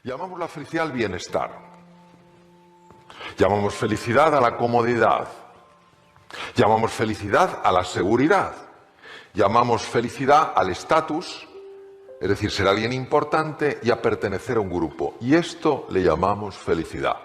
Llamamos la felicidad al bienestar. Llamamos felicidad a la comodidad. Llamamos felicidad a la seguridad. Llamamos felicidad al estatus, es decir, ser alguien importante y a pertenecer a un grupo. Y esto le llamamos felicidad.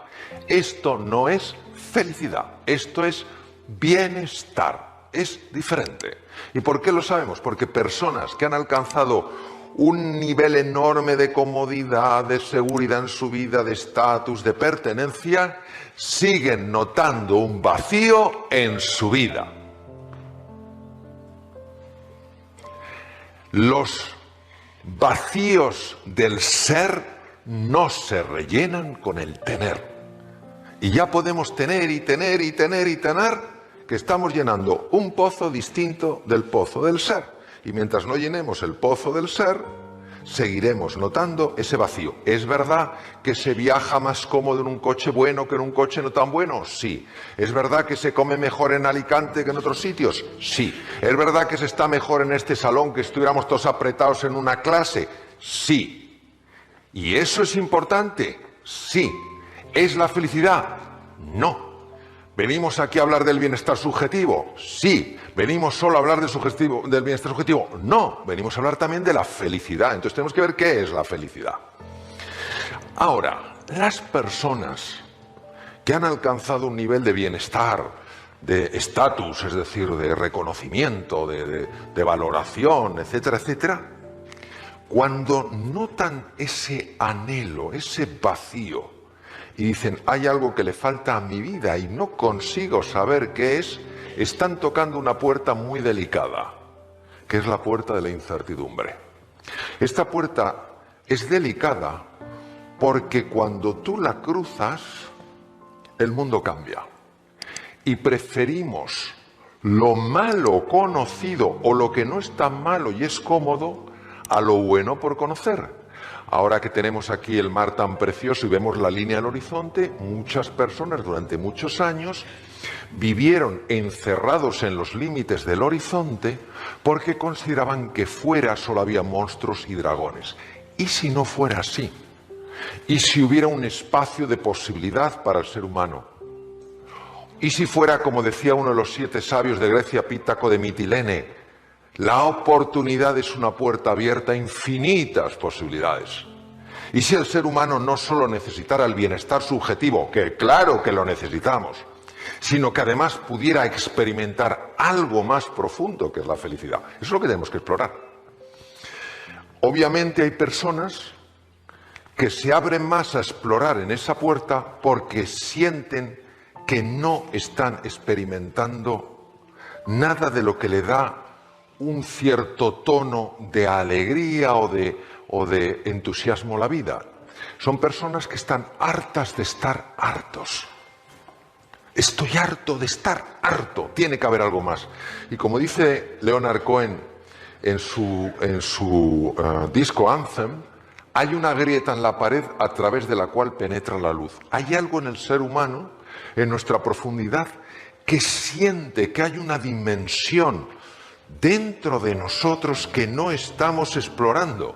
Esto no es felicidad, esto es bienestar. Es diferente. ¿Y por qué lo sabemos? Porque personas que han alcanzado un nivel enorme de comodidad, de seguridad en su vida, de estatus, de pertenencia, siguen notando un vacío en su vida. Los vacíos del ser no se rellenan con el tener. Y ya podemos tener y tener y tener y tener, que estamos llenando un pozo distinto del pozo del ser. Y mientras no llenemos el pozo del ser, seguiremos notando ese vacío. ¿Es verdad que se viaja más cómodo en un coche bueno que en un coche no tan bueno? Sí. ¿Es verdad que se come mejor en Alicante que en otros sitios? Sí. ¿Es verdad que se está mejor en este salón que estuviéramos todos apretados en una clase? Sí. ¿Y eso es importante? Sí. ¿Es la felicidad? No. ¿Venimos aquí a hablar del bienestar subjetivo? Sí. ¿Venimos solo a hablar del bienestar subjetivo? No. Venimos a hablar también de la felicidad. Entonces tenemos que ver qué es la felicidad. Ahora, las personas que han alcanzado un nivel de bienestar, de estatus, es decir, de reconocimiento, de valoración, etcétera, etcétera, cuando notan ese anhelo, ese vacío, y dicen, hay algo que le falta a mi vida y no consigo saber qué es, están tocando una puerta muy delicada, que es la puerta de la incertidumbre. Esta puerta es delicada porque cuando tú la cruzas, el mundo cambia. Y preferimos lo malo conocido o lo que no es tan malo y es cómodo a lo bueno por conocer. Ahora que tenemos aquí el mar tan precioso y vemos la línea al horizonte, muchas personas durante muchos años vivieron encerrados en los límites del horizonte porque consideraban que fuera solo había monstruos y dragones. ¿Y si no fuera así? ¿Y si hubiera un espacio de posibilidad para el ser humano? ¿Y si fuera, como decía uno de los 7 sabios de Grecia, Pítaco de Mitilene, la oportunidad es una puerta abierta a infinitas posibilidades? Y si el ser humano no solo necesitara el bienestar subjetivo, que claro que lo necesitamos, sino que además pudiera experimentar algo más profundo que es la felicidad. Eso es lo que tenemos que explorar. Obviamente hay personas que se abren más a explorar en esa puerta porque sienten que no están experimentando nada de lo que le da un cierto tono de alegría o de entusiasmo a la vida. Son personas que están hartas de estar hartos. Estoy harto de estar harto. Tiene que haber algo más. Y como dice Leonard Cohen en su disco Anthem, hay una grieta en la pared a través de la cual penetra la luz. Hay algo en el ser humano, en nuestra profundidad, que siente que hay una dimensión dentro de nosotros que no estamos explorando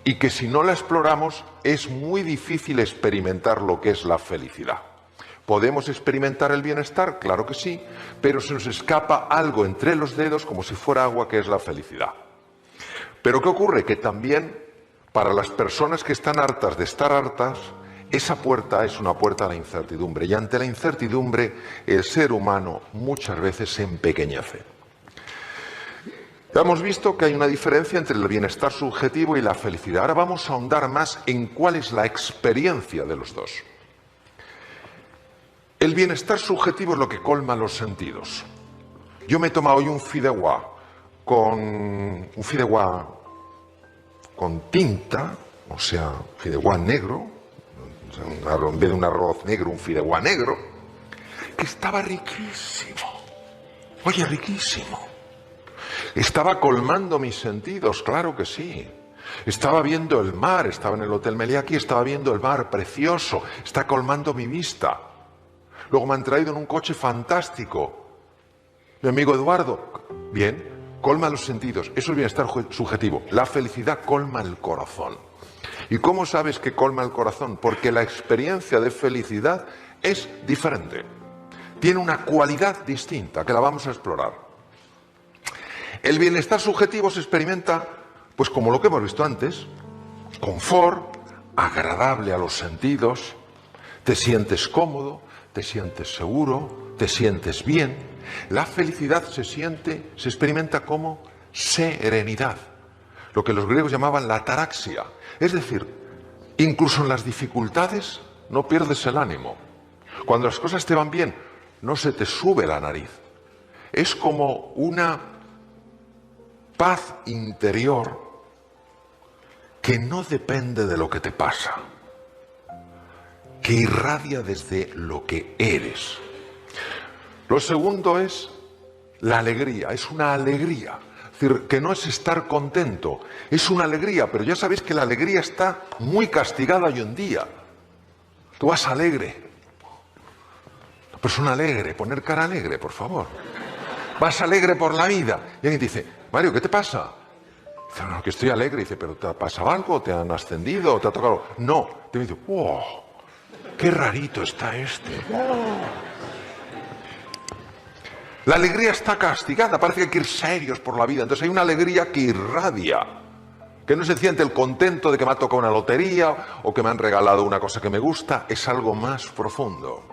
y que si no la exploramos es muy difícil experimentar lo que es la felicidad. ¿Podemos experimentar el bienestar? Claro que sí, pero se nos escapa algo entre los dedos como si fuera agua, que es la felicidad. Pero ¿qué ocurre? Que también para las personas que están hartas de estar hartas, esa puerta es una puerta a la incertidumbre, y ante la incertidumbre el ser humano muchas veces se empequeñece. Ya hemos visto que hay una diferencia entre el bienestar subjetivo y la felicidad. Ahora vamos a ahondar más en cuál es la experiencia de los dos. El bienestar subjetivo es lo que colma los sentidos. Yo me he tomado hoy un fideuà con tinta, o sea, fideuà negro, en vez de un arroz negro, un fideuà negro, que estaba riquísimo. Oye, riquísimo. Estaba colmando mis sentidos, claro que sí. Estaba viendo el mar, estaba en el Hotel Meliá aquí, estaba viendo el mar precioso, está colmando mi vista. Luego me han traído en un coche fantástico. Mi amigo Eduardo, bien, colma los sentidos, eso es bienestar subjetivo. La felicidad colma el corazón. ¿Y cómo sabes que colma el corazón? Porque la experiencia de felicidad es diferente. Tiene una cualidad distinta que la vamos a explorar. El bienestar subjetivo se experimenta, pues como lo que hemos visto antes, confort, agradable a los sentidos, te sientes cómodo, te sientes seguro, te sientes bien. La felicidad se experimenta como serenidad, lo que los griegos llamaban la ataraxia. Es decir, incluso en las dificultades no pierdes el ánimo. Cuando las cosas te van bien, no se te sube la nariz. Es como una paz interior que no depende de lo que te pasa, que irradia desde lo que eres. Lo segundo es la alegría, es una alegría. Es decir, que no es estar contento, es una alegría, pero ya sabéis que la alegría está muy castigada hoy en día. Tú vas alegre, una persona alegre, poner cara alegre, por favor. Vas alegre por la vida. Y alguien te dice, Mario, ¿qué te pasa? Dice, no, que estoy alegre. Dice, ¿pero te ha pasado algo? ¿Te han ascendido? ¿Te ha tocado? No. Te dice, wow, qué rarito está este. Wow. La alegría está castigada, parece que hay que ir serios por la vida. Entonces hay una alegría que irradia, que no se siente el contento de que me ha tocado una lotería o que me han regalado una cosa que me gusta, es algo más profundo.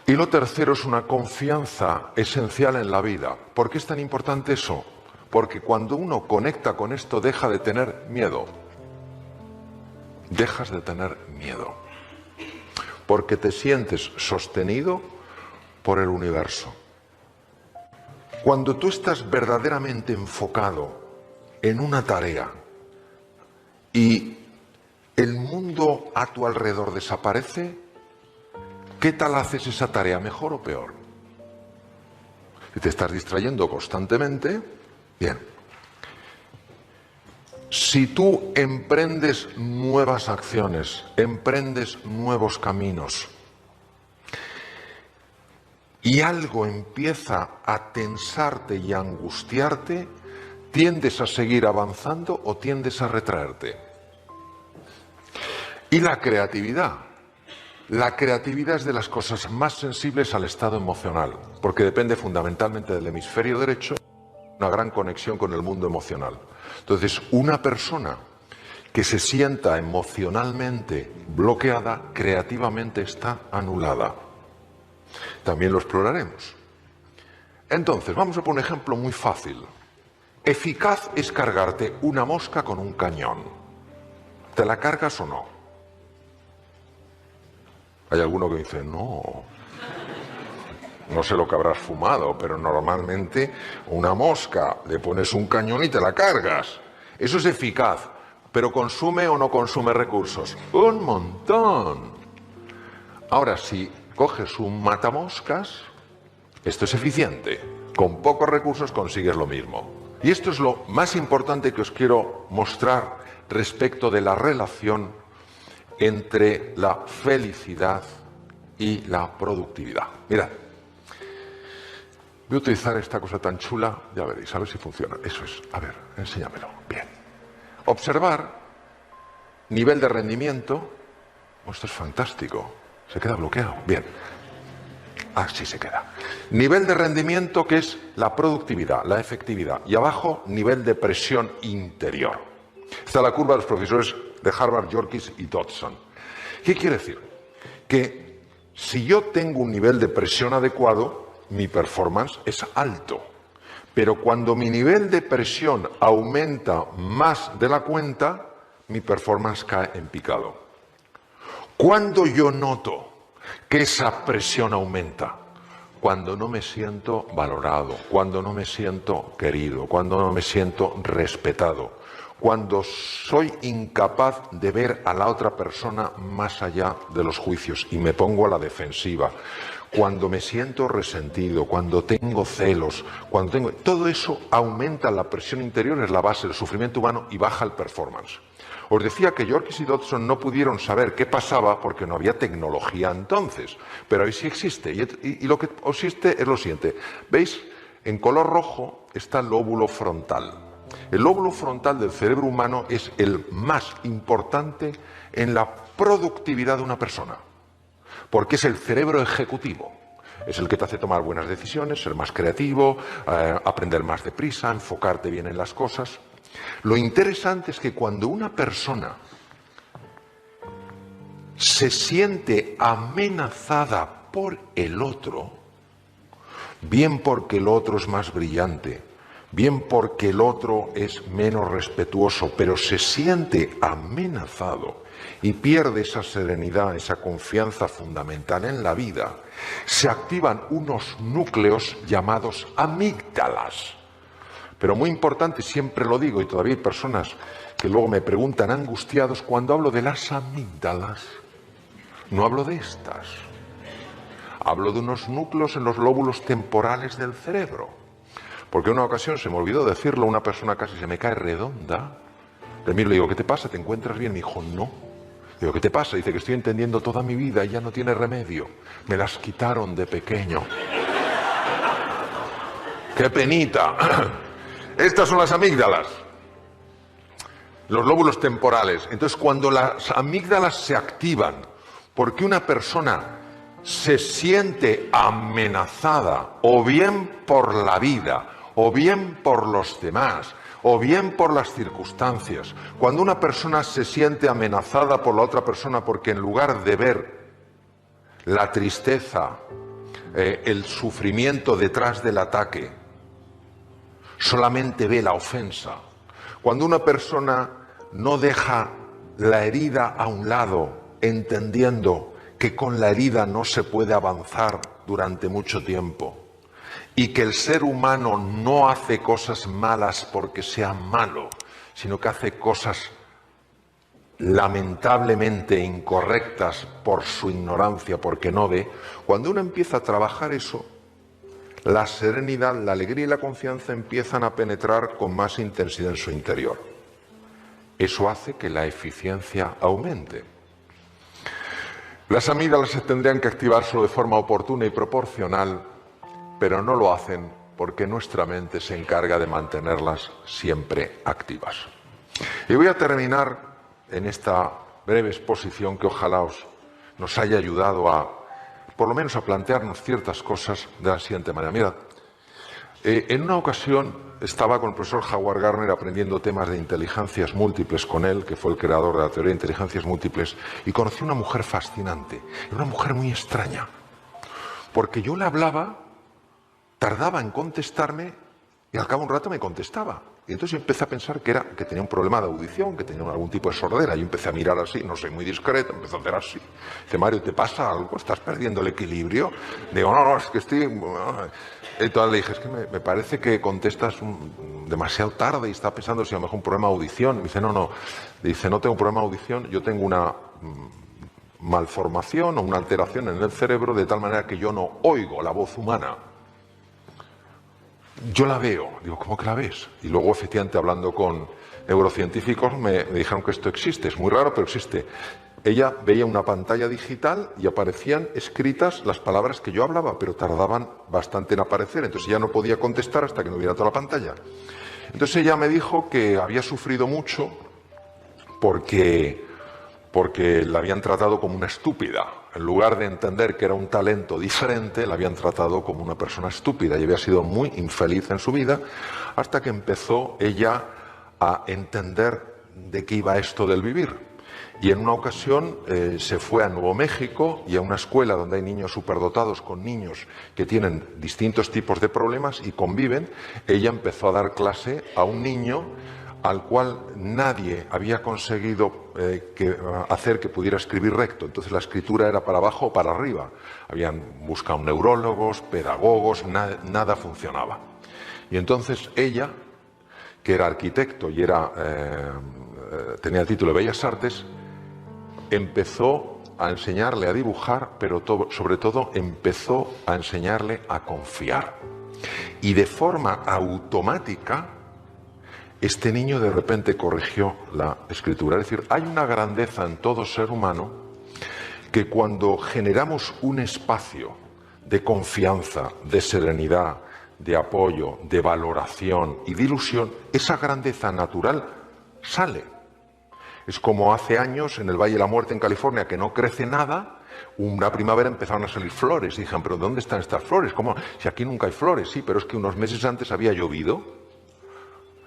Y lo tercero es una confianza esencial en la vida. ¿Por qué es tan importante eso? Porque cuando uno conecta con esto deja de tener miedo. Dejas de tener miedo. Porque te sientes sostenido por el universo. Cuando tú estás verdaderamente enfocado en una tarea y el mundo a tu alrededor desaparece, ¿qué tal haces esa tarea? ¿Mejor o peor? Si te estás distrayendo constantemente, bien. Si tú emprendes nuevas acciones, emprendes nuevos caminos y algo empieza a tensarte y a angustiarte, ¿tiendes a seguir avanzando o tiendes a retraerte? Y la creatividad. La creatividad es de las cosas más sensibles al estado emocional, porque depende fundamentalmente del hemisferio derecho, una gran conexión con el mundo emocional. Entonces, una persona que se sienta emocionalmente bloqueada, creativamente está anulada. También lo exploraremos. Entonces, vamos a poner un ejemplo muy fácil. Eficaz es cargarte una mosca con un cañón. ¿Te la cargas o no? Hay alguno que dice, no sé lo que habrás fumado, pero normalmente una mosca, le pones un cañón y te la cargas. Eso es eficaz, pero ¿consume o no consume recursos? Un montón. Ahora, si coges un matamoscas, esto es eficiente. Con pocos recursos consigues lo mismo. Y esto es lo más importante que os quiero mostrar respecto de la relación entre la felicidad y la productividad. Mirad, voy a utilizar esta cosa tan chula, ya veréis, a ver si funciona. Eso es, a ver, enséñamelo. Bien. Observar, nivel de rendimiento. Oh, esto es fantástico. Se queda bloqueado. Bien. Así se queda. Nivel de rendimiento, que es la productividad, la efectividad. Y abajo, nivel de presión interior. Esta es la curva de los profesores de Harvard, Yorkis y Dodson. ¿Qué quiere decir? Que si yo tengo un nivel de presión adecuado, mi performance es alto. Pero cuando mi nivel de presión aumenta más de la cuenta, mi performance cae en picado. ¿Cuándo yo noto que esa presión aumenta? Cuando no me siento valorado, cuando no me siento querido, cuando no me siento respetado, cuando soy incapaz de ver a la otra persona más allá de los juicios y me pongo a la defensiva, cuando me siento resentido, cuando tengo celos, todo eso aumenta la presión interior, es la base del sufrimiento humano y baja el performance. Os decía que Yorkis y Dodson no pudieron saber qué pasaba porque no había tecnología entonces, pero ahí sí existe. Y lo que existe es lo siguiente. ¿Veis? En color rojo está el lóbulo frontal. El lóbulo frontal del cerebro humano es el más importante en la productividad de una persona, porque es el cerebro ejecutivo. Es el que te hace tomar buenas decisiones, ser más creativo, aprender más deprisa, enfocarte bien en las cosas. Lo interesante es que cuando una persona se siente amenazada por el otro, bien porque el otro es más brillante, bien porque el otro es menos respetuoso, pero se siente amenazado y pierde esa serenidad, esa confianza fundamental en la vida, se activan unos núcleos llamados amígdalas. Pero muy importante, siempre lo digo, y todavía hay personas que luego me preguntan angustiados, cuando hablo de las amígdalas, no hablo de estas. Hablo de unos núcleos en los lóbulos temporales del cerebro. Porque en una ocasión, se me olvidó decirlo, una persona casi se me cae redonda. Le miro y le digo, ¿qué te pasa? ¿Te encuentras bien? Me dijo, no. Digo, ¿qué te pasa? Dice que estoy entendiendo toda mi vida y ya no tiene remedio. Me las quitaron de pequeño. ¡Qué penita! Estas son las amígdalas. Los lóbulos temporales. Entonces, cuando las amígdalas se activan porque una persona se siente amenazada, o bien por la vida, o bien por los demás, o bien por las circunstancias. Cuando una persona se siente amenazada por la otra persona porque en lugar de ver la tristeza, el sufrimiento detrás del ataque, solamente ve la ofensa. Cuando una persona no deja la herida a un lado, entendiendo que con la herida no se puede avanzar durante mucho tiempo y que el ser humano no hace cosas malas porque sea malo, sino que hace cosas lamentablemente incorrectas por su ignorancia, porque no ve. Cuando uno empieza a trabajar eso, la serenidad, la alegría y la confianza empiezan a penetrar con más intensidad en su interior. Eso hace que la eficiencia aumente. Las amígdalas se tendrían que activar solo de forma oportuna y proporcional, pero no lo hacen porque nuestra mente se encarga de mantenerlas siempre activas. Y voy a terminar en esta breve exposición que ojalá nos haya ayudado a, por lo menos, a plantearnos ciertas cosas de la siguiente manera. Mirad, en una ocasión estaba con el profesor Howard Gardner aprendiendo temas de inteligencias múltiples con él, que fue el creador de la teoría de inteligencias múltiples, y conocí una mujer fascinante, una mujer muy extraña, porque yo le hablaba, tardaba en contestarme y al cabo de un rato me contestaba. Y entonces empecé a pensar que tenía un problema de audición, que tenía algún tipo de sordera. Yo empecé a mirar así, no soy muy discreto, empecé a hacer así. Dice, Mario, ¿te pasa algo? ¿Estás perdiendo el equilibrio? Digo, no, es que estoy... Entonces le dije, es que me parece que contestas demasiado tarde y está pensando si a lo mejor un problema de audición. Me dice, no. Dice, no tengo un problema de audición, yo tengo una malformación o una alteración en el cerebro de tal manera que yo no oigo la voz humana. Yo la veo. Digo, ¿cómo que la ves? Y luego, efectivamente, hablando con neurocientíficos, me dijeron que esto existe. Es muy raro, pero existe. Ella veía una pantalla digital y aparecían escritas las palabras que yo hablaba, pero tardaban bastante en aparecer. Entonces ella no podía contestar hasta que no viera toda la pantalla. Entonces ella me dijo que había sufrido mucho porque la habían tratado como una estúpida. En lugar de entender que era un talento diferente, la habían tratado como una persona estúpida y había sido muy infeliz en su vida hasta que empezó ella a entender de qué iba esto del vivir. Y en una ocasión se fue a Nuevo México y a una escuela donde hay niños superdotados con niños que tienen distintos tipos de problemas y conviven. Ella empezó a dar clase a un niño al cual nadie había conseguido hacer que pudiera escribir recto. Entonces la escritura era para abajo o para arriba. Habían buscado neurólogos, pedagogos, nada funcionaba. Y entonces ella, que era arquitecto y tenía el título de Bellas Artes, empezó a enseñarle a dibujar, pero sobre todo empezó a enseñarle a confiar. Y de forma automática, este niño de repente corrigió la escritura. Es decir, hay una grandeza en todo ser humano que cuando generamos un espacio de confianza, de serenidad, de apoyo, de valoración y de ilusión, esa grandeza natural sale. Es como hace años en el Valle de la Muerte en California, que no crece nada, una primavera empezaron a salir flores. Y dijeron, ¿pero dónde están estas flores? ¿Cómo? Si aquí nunca hay flores. Sí, pero es que unos meses antes había llovido.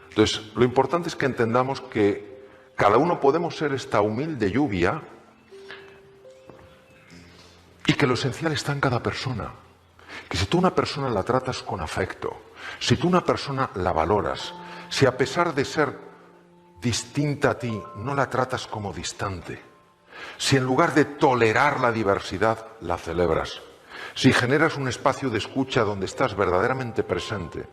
Entonces, lo importante es que entendamos que cada uno podemos ser esta humilde lluvia y que lo esencial está en cada persona. Que si tú una persona la tratas con afecto, si tú una persona la valoras, si a pesar de ser distinta a ti no la tratas como distante, si en lugar de tolerar la diversidad la celebras, si generas un espacio de escucha donde estás verdaderamente presente,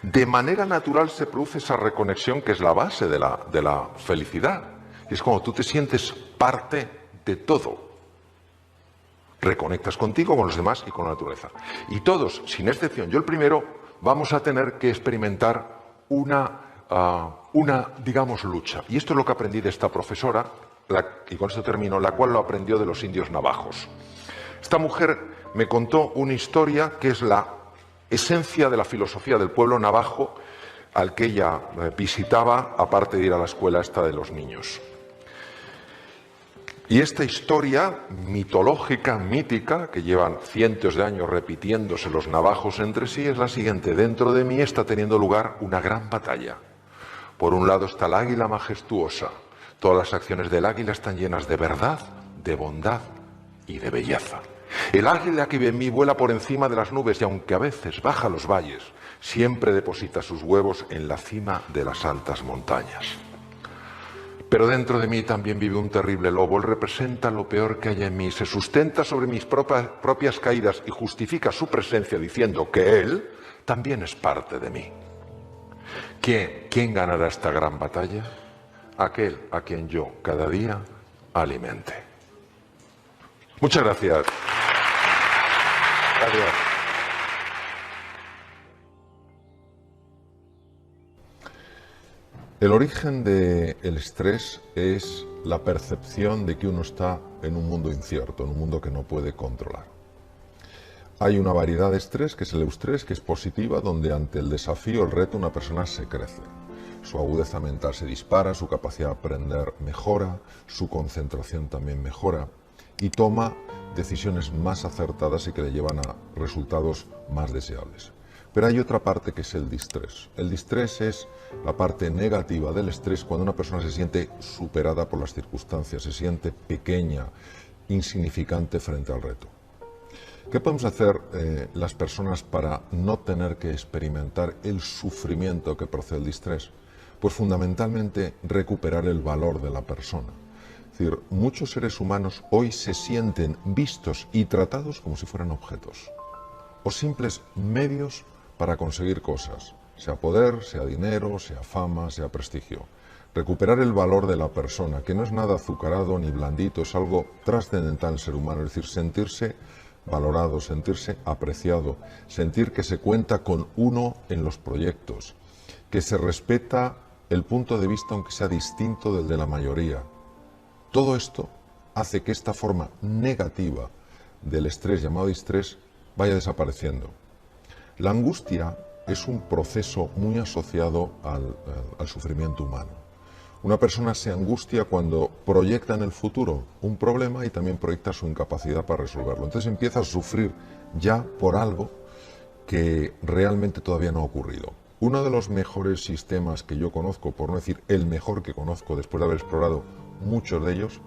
de manera natural se produce esa reconexión que es la base de la felicidad. Y es como tú te sientes parte de todo. Reconectas contigo, con los demás y con la naturaleza. Y todos, sin excepción, yo el primero, vamos a tener que experimentar una digamos, lucha. Y esto es lo que aprendí de esta profesora, y con esto termino, la cual lo aprendió de los indios navajos. Esta mujer me contó una historia que es la esencia de la filosofía del pueblo navajo al que ella visitaba, aparte de ir a la escuela esta de los niños. Y esta historia mitológica, mítica, que llevan cientos de años repitiéndose los navajos entre sí, es la siguiente. Dentro de mí está teniendo lugar una gran batalla. Por un lado está el águila majestuosa. Todas las acciones del águila están llenas de verdad, de bondad y de belleza. El águila que vive en mí vuela por encima de las nubes y aunque a veces baja los valles, siempre deposita sus huevos en la cima de las altas montañas. Pero dentro de mí también vive un terrible lobo. Él representa lo peor que hay en mí. Se sustenta sobre mis propias caídas y justifica su presencia diciendo que él también es parte de mí. ¿Quién ganará esta gran batalla? Aquel a quien yo cada día alimente. Muchas gracias. Gracias. El origen del estrés es la percepción de que uno está en un mundo incierto, en un mundo que no puede controlar. Hay una variedad de estrés, que es el eustrés, que es positiva, donde ante el desafío, el reto, una persona se crece. Su agudeza mental se dispara, su capacidad de aprender mejora, su concentración también mejora y toma decisiones más acertadas y que le llevan a resultados más deseables. Pero hay otra parte que es el distrés. El distrés es la parte negativa del estrés cuando una persona se siente superada por las circunstancias, se siente pequeña, insignificante frente al reto. ¿Qué podemos hacer las personas para no tener que experimentar el sufrimiento que procede del distrés? Pues fundamentalmente recuperar el valor de la persona. Es decir, muchos seres humanos hoy se sienten vistos y tratados como si fueran objetos o simples medios para conseguir cosas, sea poder, sea dinero, sea fama, sea prestigio. Recuperar el valor de la persona, que no es nada azucarado ni blandito, es algo trascendental en el ser humano, es decir, sentirse valorado, sentirse apreciado, sentir que se cuenta con uno en los proyectos, que se respeta el punto de vista aunque sea distinto del de la mayoría. Todo esto hace que esta forma negativa del estrés llamado distrés vaya desapareciendo. La angustia es un proceso muy asociado al sufrimiento humano. Una persona se angustia cuando proyecta en el futuro un problema y también proyecta su incapacidad para resolverlo. Entonces empieza a sufrir ya por algo que realmente todavía no ha ocurrido. Uno de los mejores sistemas que yo conozco, por no decir el mejor que conozco después de haber explorado muchos de ellos,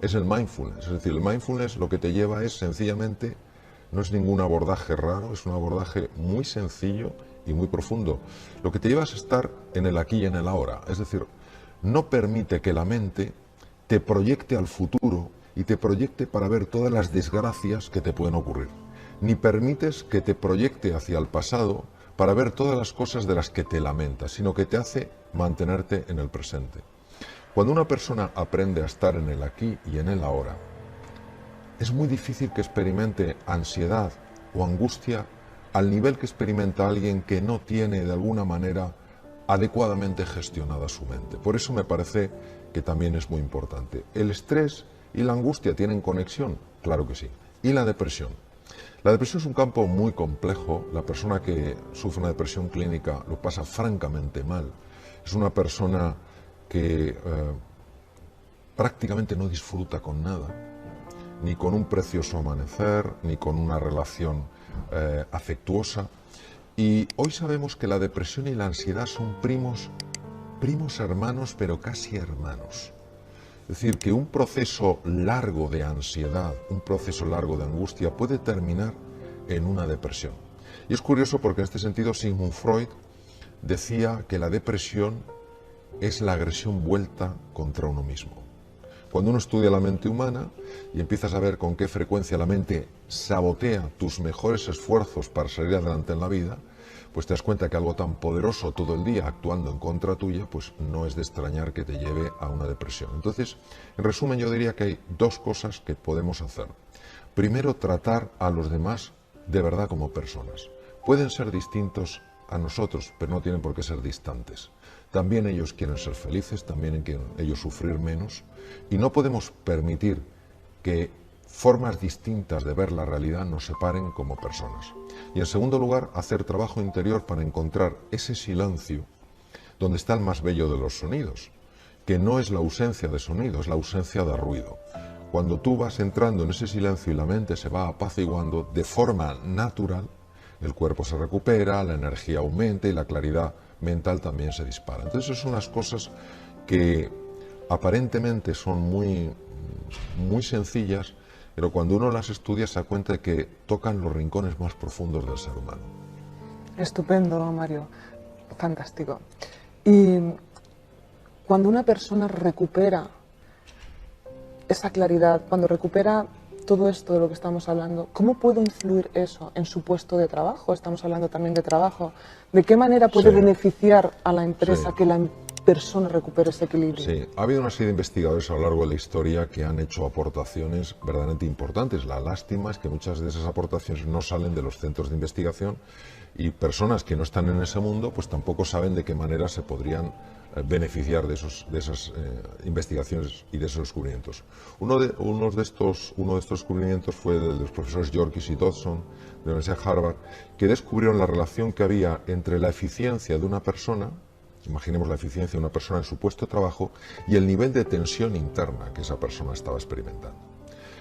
es el mindfulness. Es decir, el mindfulness lo que te lleva es sencillamente, no es ningún abordaje raro, es un abordaje muy sencillo y muy profundo. Lo que te lleva es estar en el aquí y en el ahora. Es decir, no permite que la mente te proyecte al futuro y te proyecte para ver todas las desgracias que te pueden ocurrir. Ni permites que te proyecte hacia el pasado para ver todas las cosas de las que te lamentas, sino que te hace mantenerte en el presente. Cuando una persona aprende a estar en el aquí y en el ahora, es muy difícil que experimente ansiedad o angustia al nivel que experimenta alguien que no tiene de alguna manera adecuadamente gestionada su mente. Por eso me parece que también es muy importante. ¿El estrés y la angustia tienen conexión? Claro que sí. ¿Y la depresión? La depresión es un campo muy complejo. La persona que sufre una depresión clínica lo pasa francamente mal. Es una persona que prácticamente no disfruta con nada, ni con un precioso amanecer, ni con una relación afectuosa. Y hoy sabemos que la depresión y la ansiedad son primos hermanos, pero casi hermanos. Es decir, que un proceso largo de ansiedad, un proceso largo de angustia puede terminar en una depresión. Y es curioso porque en este sentido Sigmund Freud decía que la depresión es la agresión vuelta contra uno mismo. Cuando uno estudia la mente humana y empiezas a ver con qué frecuencia la mente sabotea tus mejores esfuerzos para salir adelante en la vida, pues te das cuenta que algo tan poderoso todo el día actuando en contra tuya, pues no es de extrañar que te lleve a una depresión. Entonces, en resumen, yo diría que hay dos cosas que podemos hacer. Primero, tratar a los demás de verdad como personas. Pueden ser distintos a nosotros, pero no tienen por qué ser distantes. También ellos quieren ser felices, también quieren ellos sufrir menos, y no podemos permitir que formas distintas de ver la realidad nos separen como personas. Y en segundo lugar, hacer trabajo interior para encontrar ese silencio donde está el más bello de los sonidos, que no es la ausencia de sonido, es la ausencia de ruido. Cuando tú vas entrando en ese silencio y la mente se va apaciguando de forma natural, el cuerpo se recupera, la energía aumenta y la claridad mental también se dispara. Entonces son unas cosas que aparentemente son muy sencillas, pero cuando uno las estudia se da cuenta de que tocan los rincones más profundos del ser humano. Estupendo, Mario. Fantástico. Y cuando una persona recupera esa claridad, cuando recupera todo esto de lo que estamos hablando, ¿cómo puede influir eso en su puesto de trabajo? Estamos hablando también de trabajo. ¿De qué manera puede beneficiar a la empresa que la persona recupere ese equilibrio? Sí, ha habido una serie de investigadores a lo largo de la historia que han hecho aportaciones verdaderamente importantes. La lástima es que muchas de esas aportaciones no salen de los centros de investigación y personas que no están en ese mundo pues tampoco saben de qué manera se podrían beneficiar de esas investigaciones y de esos descubrimientos. Uno de estos descubrimientos fue de los profesores Yorkis y Dodson de la Universidad de Harvard, que descubrieron la relación que había entre la eficiencia de una persona, imaginemos la eficiencia de una persona en su puesto de trabajo, y el nivel de tensión interna que esa persona estaba experimentando.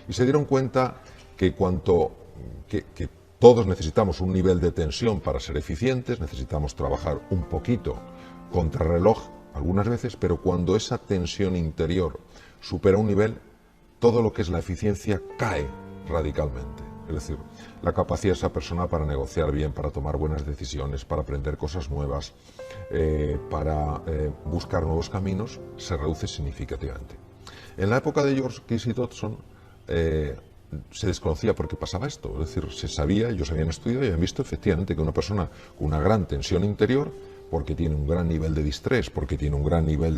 Y se dieron cuenta que que todos necesitamos un nivel de tensión para ser eficientes, necesitamos trabajar un poquito contra reloj algunas veces, pero cuando esa tensión interior supera un nivel, todo lo que es la eficiencia cae radicalmente. Es decir, la capacidad de esa persona para negociar bien, para tomar buenas decisiones, para aprender cosas nuevas, para buscar nuevos caminos, se reduce significativamente. En la época de George Case y Dodson se desconocía por qué pasaba esto. Es decir, se sabía, ellos habían estudiado y habían visto efectivamente que una persona con una gran tensión interior, porque tiene un gran nivel de distrés, porque tiene un gran nivel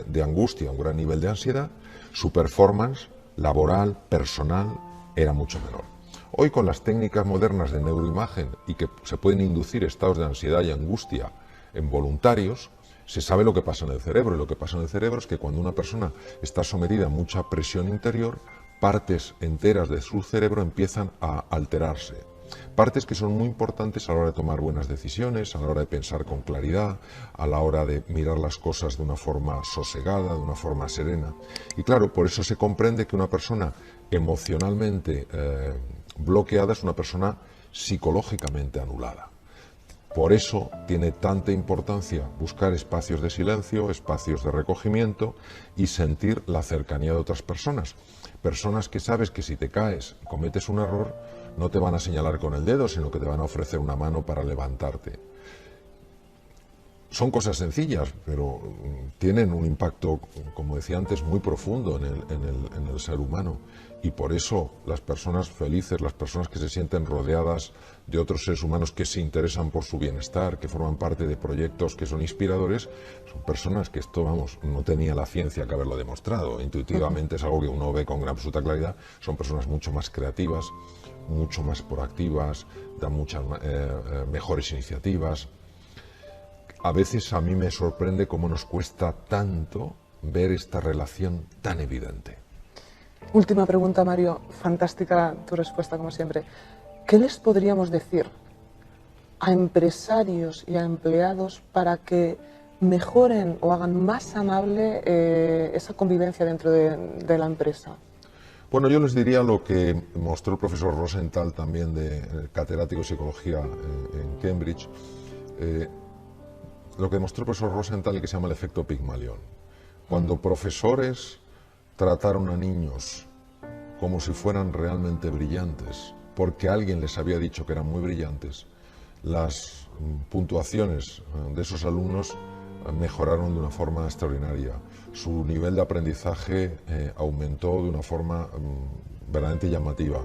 de angustia, un gran nivel de ansiedad, su performance laboral, personal, era mucho menor. Hoy con las técnicas modernas de neuroimagen y que se pueden inducir estados de ansiedad y angustia en voluntarios, se sabe lo que pasa en el cerebro, y lo que pasa en el cerebro es que cuando una persona está sometida a mucha presión interior, partes enteras de su cerebro empiezan a alterarse. Partes que son muy importantes a la hora de tomar buenas decisiones, a la hora de pensar con claridad, a la hora de mirar las cosas de una forma sosegada, de una forma serena. Y claro, por eso se comprende que una persona emocionalmente bloqueada es una persona psicológicamente anulada. Por eso tiene tanta importancia buscar espacios de silencio, espacios de recogimiento y sentir la cercanía de otras personas. Personas que sabes que si te caes, cometes un error, no te van a señalar con el dedo, sino que te van a ofrecer una mano para levantarte. Son cosas sencillas, pero tienen un impacto, como decía antes, muy profundo en el ser humano. Y por eso las personas felices, las personas que se sienten rodeadas de otros seres humanos que se interesan por su bienestar, que forman parte de proyectos que son inspiradores, son personas que esto, vamos, no tenía la ciencia que haberlo demostrado. Intuitivamente es algo que uno ve con gran absoluta claridad. Son personas mucho más creativas, mucho más proactivas, dan muchas mejores iniciativas. A veces a mí me sorprende cómo nos cuesta tanto ver esta relación tan evidente. Última pregunta, Mario. Fantástica tu respuesta, como siempre. ¿qué les podríamos decir a empresarios y a empleados para que mejoren o hagan más amable esa convivencia dentro de la empresa? Bueno, yo les diría lo que mostró el profesor Rosenthal, también catedrático de psicología en Cambridge, lo que mostró el profesor Rosenthal, que se llama el efecto Pigmalión. Cuando profesores trataron a niños como si fueran realmente brillantes, porque alguien les había dicho que eran muy brillantes, las puntuaciones de esos alumnos mejoraron de una forma extraordinaria. Su nivel de aprendizaje aumentó de una forma verdaderamente llamativa.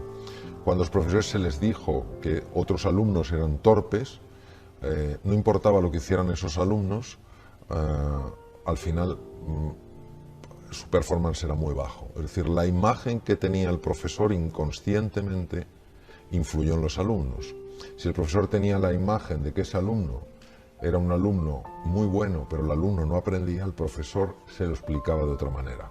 Cuando a los profesores se les dijo que otros alumnos eran torpes, no importaba lo que hicieran esos alumnos, al final su performance era muy bajo. Es decir, la imagen que tenía el profesor inconscientemente influyó en los alumnos. Si el profesor tenía la imagen de que ese alumno era un alumno muy bueno, pero el alumno no aprendía, el profesor se lo explicaba de otra manera.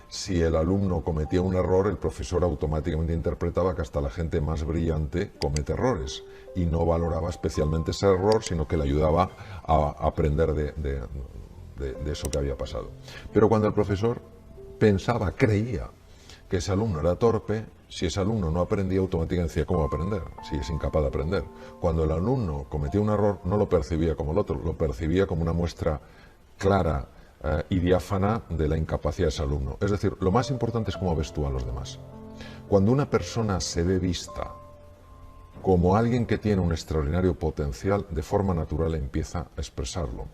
Si el alumno cometía un error, el profesor automáticamente interpretaba que hasta la gente más brillante comete errores y no valoraba especialmente ese error, sino que le ayudaba a aprender de eso que había pasado. Pero cuando el profesor pensaba, creía que ese alumno era torpe, si ese alumno no aprendía, automáticamente decía cómo aprender, si es incapaz de aprender. Cuando el alumno cometía un error, no lo percibía como el otro, lo percibía como una muestra clara y diáfana de la incapacidad de ese alumno. Es decir, lo más importante es cómo ves tú a los demás. Cuando una persona se ve vista como alguien que tiene un extraordinario potencial, de forma natural empieza a expresarlo.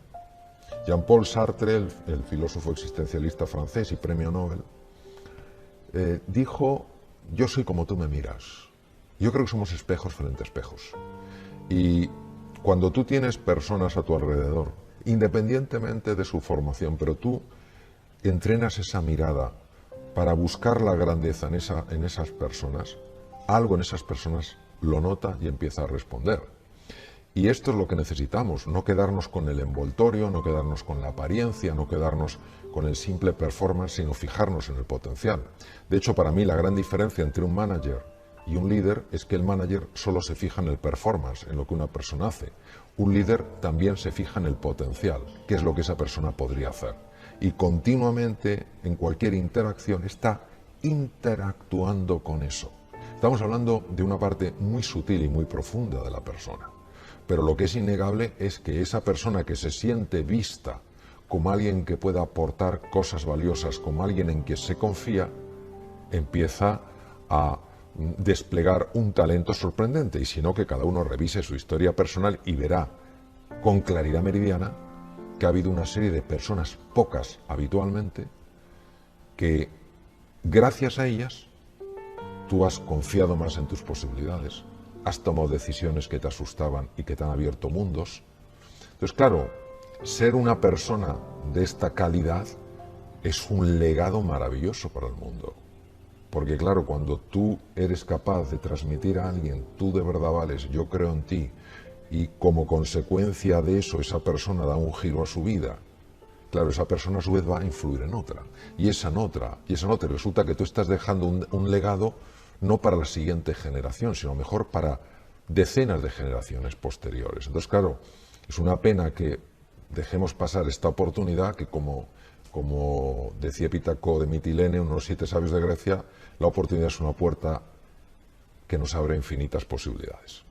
Jean-Paul Sartre, el filósofo existencialista francés y premio Nobel, dijo: yo soy como tú me miras. Yo creo que somos espejos frente a espejos. Y cuando tú tienes personas a tu alrededor, independientemente de su formación, pero tú entrenas esa mirada para buscar la grandeza en esas personas, algo en esas personas lo nota y empieza a responder. Y esto es lo que necesitamos, no quedarnos con el envoltorio, no quedarnos con la apariencia, no quedarnos con el simple performance, sino fijarnos en el potencial. De hecho, para mí la gran diferencia entre un manager y un líder es que el manager solo se fija en el performance, en lo que una persona hace. Un líder también se fija en el potencial, qué es lo que esa persona podría hacer. Y continuamente, en cualquier interacción, está interactuando con eso. Estamos hablando de una parte muy sutil y muy profunda de la persona. Pero lo que es innegable es que esa persona que se siente vista como alguien que pueda aportar cosas valiosas, como alguien en quien se confía, empieza a desplegar un talento sorprendente. Y si no, que cada uno revise su historia personal y verá con claridad meridiana que ha habido una serie de personas, pocas habitualmente, que gracias a ellas tú has confiado más en tus posibilidades, has tomado decisiones que te asustaban y que te han abierto mundos. Entonces, claro, ser una persona de esta calidad es un legado maravilloso para el mundo. Porque claro, cuando tú eres capaz de transmitir a alguien, tú de verdad vales, yo creo en ti, y como consecuencia de eso esa persona da un giro a su vida, claro, esa persona a su vez va a influir en otra, y esa en otra, resulta que tú estás dejando un legado no para la siguiente generación, sino mejor para decenas de generaciones posteriores. Entonces, claro, es una pena que dejemos pasar esta oportunidad que, como decía Epítaco de Mitilene, uno de los 7 sabios de Grecia, la oportunidad es una puerta que nos abre infinitas posibilidades.